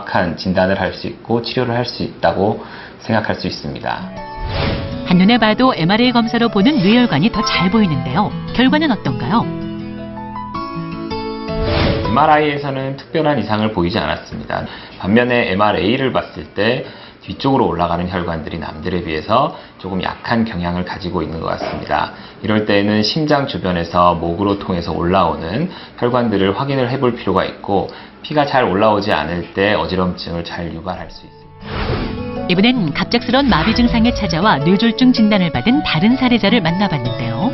정확한 진단을 할 수 있고 치료를 할 수 있다고 생각할 수 있습니다. 한눈에 봐도 MRI 검사로 보는 뇌혈관이 더 잘 보이는데요. 결과는 어떤가요? MRI에서는 특별한 이상을 보이지 않았습니다. 반면에 MRA를 봤을 때 뒤쪽으로 올라가는 혈관들이 남들에 비해서 조금 약한 경향을 가지고 있는 것 같습니다. 이럴 때는 심장 주변에서 목으로 통해서 올라오는 혈관들을 확인을 해볼 필요가 있고, 피가 잘 올라오지 않을 때 어지럼증을 잘 유발할 수 있습니다. 이번엔 갑작스러운 마비 증상에 찾아와 뇌졸중 진단을 받은 다른 사례자를 만나봤는데요.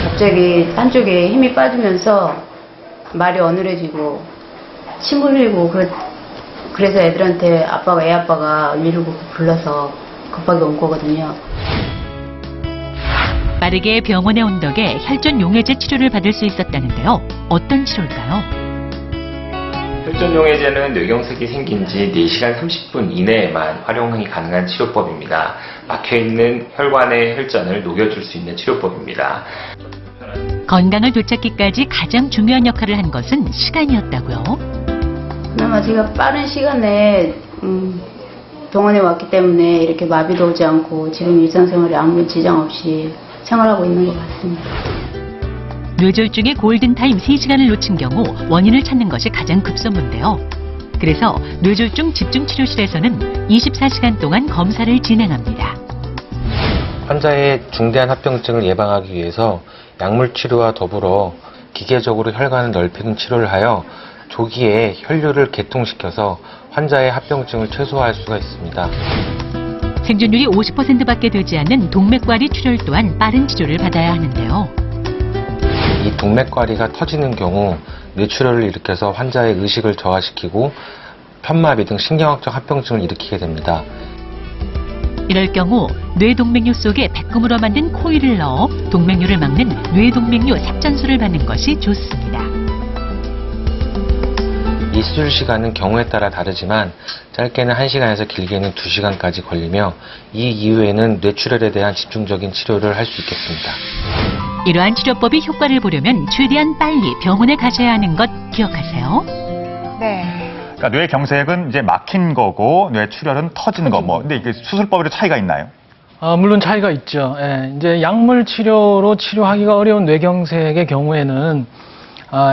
갑자기 한쪽에 힘이 빠지면서 말이 어눌해지고 침 흘리고 그래서 애들한테 애 아빠가 119 불러서 급하게 온 거거든요. 빠르게 병원에 온 덕에 혈전 용해제 치료를 받을 수 있었다는데요. 어떤 치료일까요? 혈전 용해제는 뇌경색이 생긴 지 4시간 30분 이내에만 활용이 가능한 치료법입니다. 막혀있는 혈관의 혈전을 녹여줄 수 있는 치료법입니다. 건강을 되찾기까지 가장 중요한 역할을 한 것은 시간이었다고요. 그나마 제가 빠른 시간에 병원에 왔기 때문에 이렇게 마비도 오지 않고 지금 일상생활에 아무 지장 없이 생활하고 있는 것 같습니다. 뇌졸중의 골든타임 3시간을 놓친 경우 원인을 찾는 것이 가장 급선무인데요. 그래서 뇌졸중 집중치료실에서는 24시간 동안 검사를 진행합니다. 환자의 중대한 합병증을 예방하기 위해서 약물 치료와 더불어 기계적으로 혈관을 넓히는 치료를 하여 조기에 혈류를 개통시켜서 환자의 합병증을 최소화할 수가 있습니다. 생존율이 50%밖에 되지 않는 동맥과리 출혈 또한 빠른 치료를 받아야 하는데요. 이 동맥과리가 터지는 경우 뇌출혈을 일으켜서 환자의 의식을 저하시키고 편마비 등 신경학적 합병증을 일으키게 됩니다. 이럴 경우 뇌동맥류 속에 백금으로 만든 코일을 넣어 동맥류를 막는 뇌동맥류 삽전술을 받는 것이 좋습니다. 이 수술 시간은 경우에 따라 다르지만 짧게는 1시간에서 길게는 2시간까지 걸리며 이 이후에는 뇌출혈에 대한 집중적인 치료를 할 수 있겠습니다. 이러한 치료법이 효과를 보려면 최대한 빨리 병원에 가셔야 하는 것 기억하세요. 네. 그러니까 뇌경색은 이제 막힌 거고 뇌출혈은 터진 거. 근데 이게 수술법에도 차이가 있나요? 물론 차이가 있죠. 예, 이제 약물 치료로 치료하기가 어려운 뇌경색의 경우에는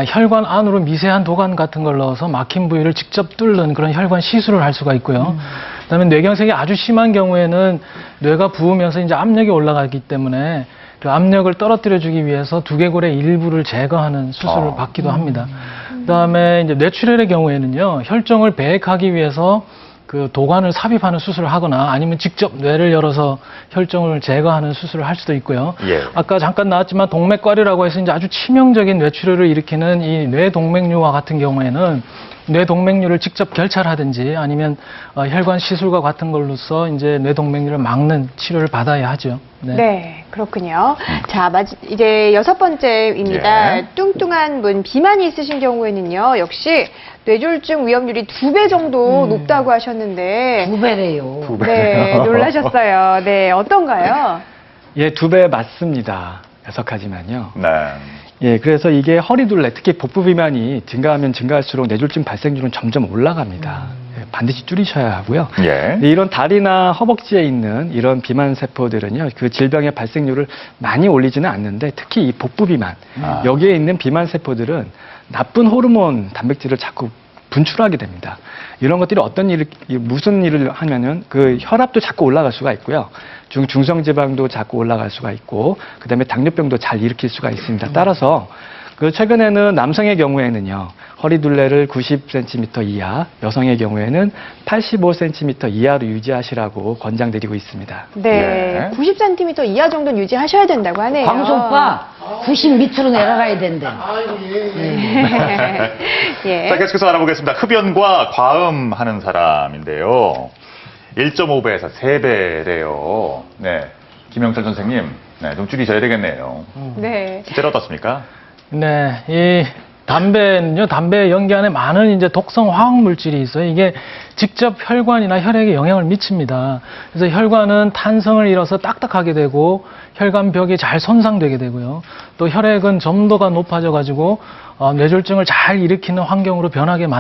혈관 안으로 미세한 도관 같은 걸 넣어서 막힌 부위를 직접 뚫는 그런 혈관 시술을 할 수가 있고요. 그다음에 뇌경색이 아주 심한 경우에는 뇌가 부으면서 이제 압력이 올라가기 때문에 그 압력을 떨어뜨려 주기 위해서 두개골의 일부를 제거하는 수술을 받기도 합니다. 그다음에 이제 뇌출혈의 경우에는요, 혈정을 배액하기 위해서 그 도관을 삽입하는 수술을 하거나 아니면 직접 뇌를 열어서 혈정을 제거하는 수술을 할 수도 있고요. 예. 아까 잠깐 나왔지만 동맥과리라고 해서 이제 아주 치명적인 뇌출혈을 일으키는 이 뇌동맥류와 같은 경우에는 뇌동맥류를 직접 결찰하든지 아니면 혈관 시술과 같은 걸로써 이제 뇌동맥류를 막는 치료를 받아야 하죠. 네, 그렇군요. 자, 이제 6번째입니다. 예. 뚱뚱한 분, 비만이 있으신 경우에는요, 역시 뇌졸중 위험률이 2배 정도 높다고 하셨는데. 2배래요. 네, 놀라셨어요. 네, 어떤가요? 예, 2배 맞습니다. 해석하지만요. 네. 예, 그래서 이게 허리둘레, 특히 복부 비만이 증가하면 증가할수록 뇌졸중 발생률은 점점 올라갑니다. 예, 반드시 줄이셔야 하고요. 예. 이런 다리나 허벅지에 있는 이런 비만 세포들은요, 그 질병의 발생률을 많이 올리지는 않는데 특히 이 복부 비만, 여기에 있는 비만 세포들은 나쁜 호르몬 단백질을 자꾸 분출하게 됩니다. 이런 것들이 무슨 일을 하면은 그 혈압도 자꾸 올라갈 수가 있고요. 중성지방도 자꾸 올라갈 수가 있고, 그 다음에 당뇨병도 잘 일으킬 수가 있습니다. 따라서 그 최근에는 남성의 경우에는요, 허리둘레를 90cm 이하, 여성의 경우에는 85cm 이하로 유지하시라고 권장드리고 있습니다. 네, 90cm 이하 정도는 유지하셔야 된다고 하네요. 광수 오빠, 90 밑으로 내려가야 된대. 예. 자, 계속해서 알아보겠습니다. 흡연과 과음 하는 사람인데요. 1.5배에서 3배래요. 네. 김영철 선생님, 네, 좀 줄이셔야 되겠네요. 네. 실제로 어떻습니까? 네, 이 담배는요, 담배 연기 안에 많은 이제 독성 화학 물질이 있어요. 이게 직접 혈관이나 혈액에 영향을 미칩니다. 그래서 혈관은 탄성을 잃어서 딱딱하게 되고 혈관벽이 잘 손상되게 되고요. 또 혈액은 점도가 높아져 가지고 뇌졸중을 잘 일으키는 환경으로 변하게 만듭니다.